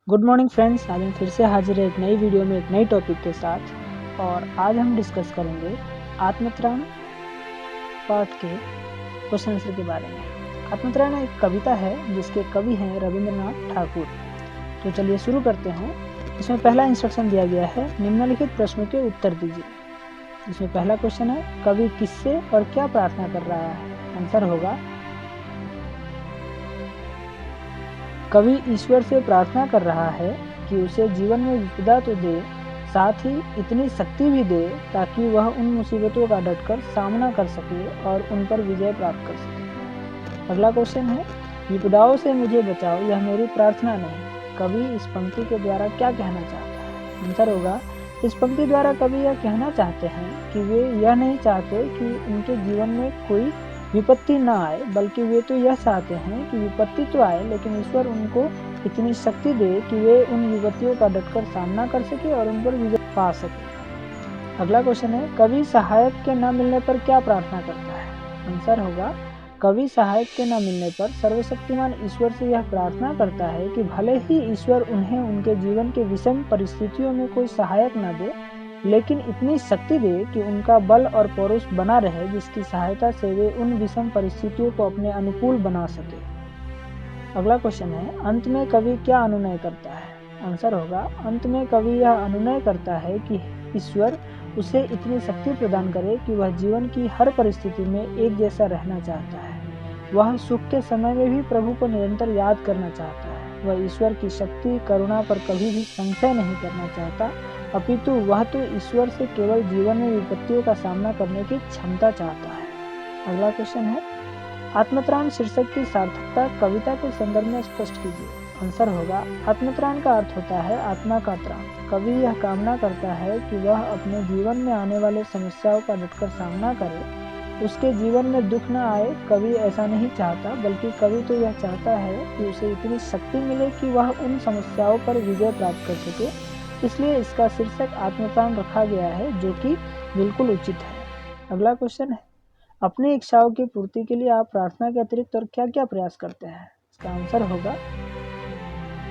Good morning friends, आज हम फिर से हाजिर है एक नई वीडियो में एक नई टॉपिक के साथ। और आज हम डिस्कस करेंगे आत्मत्राण पाठ के क्वेश्चन आंसर के बारे में। आत्मत्राण एक कविता है जिसके कवि हैं रविंद्रनाथ ठाकुर। तो चलिए शुरू करते हैं। इसमें पहला इंस्ट्रक्शन दिया गया है, निम्नलिखित प्रश्नों के उत्तर दीजिए। इसमें पहला क्वेश्चन है, कवि किससे और क्या प्रार्थना कर रहा है? आंसर होगा, कवि ईश्वर से प्रार्थना कर रहा है कि उसे जीवन में विपदा तो दे, साथ ही इतनी शक्ति भी दे ताकि वह उन मुसीबतों का डटकर सामना कर सके और उन पर विजय प्राप्त कर सके। अगला क्वेश्चन है, विपदाओं से मुझे बचाओ, यह मेरी प्रार्थना नहीं। कवि इस पंक्ति के द्वारा क्या कहना चाहता है? आंसर होगा, इस पंक्ति द्वारा कवि यह कहना चाहते हैं कि वे यह नहीं चाहते कि उनके जीवन में कोई विपत्ति न आए, बल्कि वे तो यह चाहते हैं कि विपत्ति तो आए लेकिन ईश्वर उनको इतनी शक्ति दे कि वे उन विपत्तियों का डटकर सामना कर सके और उन पर विजय पा सके। अगला क्वेश्चन है, कवि सहायक के न मिलने पर क्या प्रार्थना करता है? आंसर होगा, कवि सहायक के न मिलने पर सर्वशक्तिमान ईश्वर से यह प्रार्थना करता है कि भले ही ईश्वर उन्हें उनके जीवन के विषम परिस्थितियों में कोई सहायक न दे, लेकिन इतनी शक्ति दे कि उनका बल और पौरुष बना रहे, जिसकी सहायता से वे उन विषम परिस्थितियों को अपने अनुकूल बना सके। अगला क्वेश्चन है, अंत में कवि क्या अनुनय करता है? आंसर होगा, अंत में कवि यह अनुनय करता है कि ईश्वर उसे इतनी शक्ति प्रदान करे कि वह जीवन की हर परिस्थिति में एक जैसा रहना चाहता है। वह सुख के समय में भी प्रभु को निरंतर याद करना चाहता है। वह ईश्वर की शक्ति करुणा पर कभी भी संशय नहीं करना चाहता, अपितु वह तो ईश्वर से केवल जीवन में विपत्तियों का सामना करने की क्षमता चाहता है। अगला क्वेश्चन है, आत्मत्राण शीर्षक की सार्थकता कविता के संदर्भ में स्पष्ट कीजिए। आंसर होगा, आत्मत्राण का अर्थ होता है आत्मा का त्राण। कवि यह कामना करता है कि वह अपने जीवन में आने वाले समस्याओं का डटकर सामना करे, उसके जीवन में दुख न आए। कवि ऐसा नहीं चाहता, बल्कि कवि तो यह चाहता है कि उसे इतनी शक्ति मिले कि वह उन समस्याओं पर विजय प्राप्त कर सके। इसलिए इसका शीर्षक आत्मत्राण रखा गया है, जो कि बिल्कुल उचित है। अगला क्वेश्चन है, अपनी इच्छाओं की पूर्ति के लिए आप प्रार्थना के अतिरिक्त और क्या क्या प्रयास करते हैं? इसका आंसर होगा,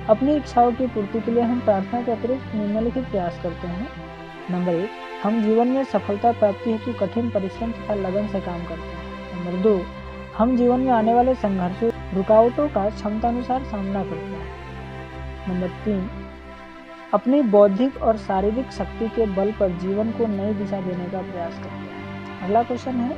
अपनी इच्छाओं की पूर्ति के लिए हम प्रार्थना के अतिरिक्त निम्नलिखित प्रयास करते हैं। नंबर 1, हम जीवन में सफलता प्राप्ति हेतु कठिन परिश्रम तथा लगन से काम करते हैं। नंबर 2, हम जीवन में आने वाले संघर्षों रुकावटों का क्षमतानुसार सामना करते हैं। नंबर 3, अपनी बौद्धिक और शारीरिक शक्ति के बल पर जीवन को नई दिशा देने का प्रयास करते हैं। अगला क्वेश्चन है,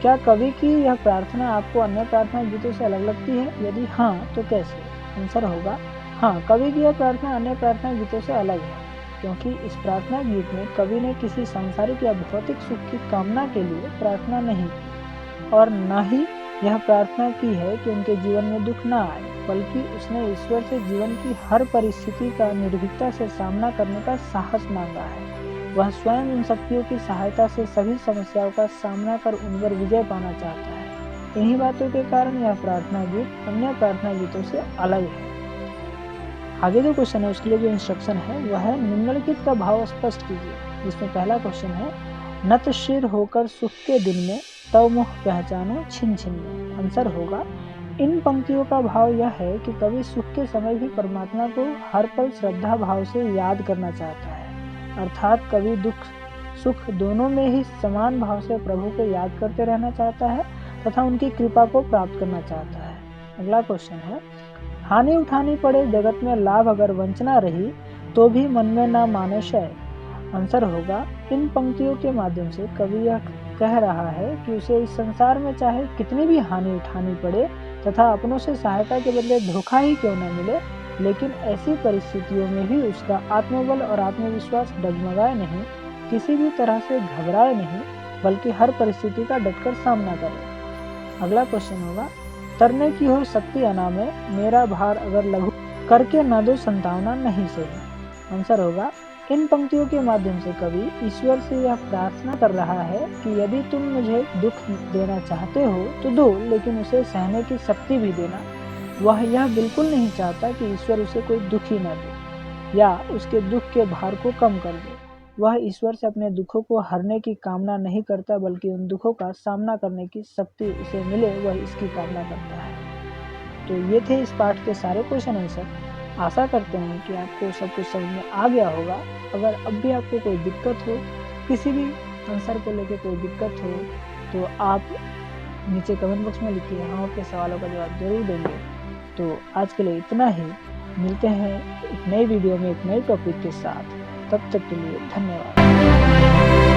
क्या कवि की यह प्रार्थना आपको अन्य प्रार्थना गीतों से अलग लगती है? यदि हाँ, तो कैसे? आंसर होगा, हाँ, कवि की यह प्रार्थना अन्य प्रार्थना गीतों से अलग है, क्योंकि इस प्रार्थना गीत में कवि ने किसी सांसारिक या भौतिक सुख की कामना के लिए प्रार्थना नहीं की और न ही यह प्रार्थना की है कि उनके जीवन में दुख न आए, बल्कि उसने ईश्वर से जीवन की हर परिस्थिति का निर्भीकता से सामना करने का साहस मांगा है। वह स्वयं उन शक्तियों की सहायता से सभी समस्याओं का सामना कर उन पर विजय पाना चाहता है। इन्हीं बातों के कारण यह प्रार्थना गीत अन्य प्रार्थना गीतों से अलग है। आगे जो क्वेश्चन है उसके लिए जो इंस्ट्रक्शन है वह है, निम्नलिखित का भाव स्पष्ट कीजिए। जिसमें पहला क्वेश्चन है, नत शिर होकर सुख के दिन में तव मुख पहचानो छिन छिन में। आंसर होगा, इन पंक्तियों का भाव यह है कि कवि सुख के समय भी परमात्मा को हर पल श्रद्धा भाव से याद करना चाहता है, अर्थात कवि दुख सुख दोनों में ही समान भाव से प्रभु को याद करते रहना चाहता है तथा उनकी कृपा को प्राप्त करना चाहता है। अगला क्वेश्चन है, हानि उठानी पड़े जगत में लाभ अगर वंचना रही, तो भी मन में न माने शय। आंसर होगा, इन पंक्तियों के माध्यम से कवि यह कह रहा है कि उसे इस संसार में चाहे कितनी भी हानि उठानी पड़े तथा अपनों से सहायता के बदले धोखा ही क्यों न मिले, लेकिन ऐसी परिस्थितियों में भी उसका आत्मबल और आत्मविश्वास डगमगाए नहीं, किसी भी तरह से घबराए नहीं, बल्कि हर परिस्थिति का डटकर सामना करे। अगला क्वेश्चन होगा, तरने की हो शक्ति अनामे, मेरा भार अगर लघु करके न दो संतावना नहीं सही। आंसर होगा, इन पंक्तियों के माध्यम से कवि ईश्वर से यह प्रार्थना कर रहा है कि यदि तुम मुझे दुख देना चाहते हो तो दो, लेकिन उसे सहने की शक्ति भी देना। वह यह बिल्कुल नहीं चाहता कि ईश्वर उसे कोई दुख ही न दे या उसके दुख के भार को कम कर दे। वह ईश्वर से अपने दुखों को हरने की कामना नहीं करता, बल्कि उन दुखों का सामना करने की शक्ति उसे मिले, वह इसकी कामना करता है। तो ये थे इस पाठ के सारे क्वेश्चन आंसर। आशा करते हैं कि आपको सब कुछ समझ में आ गया होगा। अगर अब भी आपको कोई दिक्कत हो, किसी भी आंसर को लेके कोई दिक्कत हो, तो आप नीचे कमेंट बॉक्स में लिखिए, हम आपके सवालों का जवाब ज़रूर देंगे। तो आज के लिए इतना ही, मिलते हैं एक नई वीडियो में एक नए टॉपिक के साथ। तब तक के लिए धन्यवाद।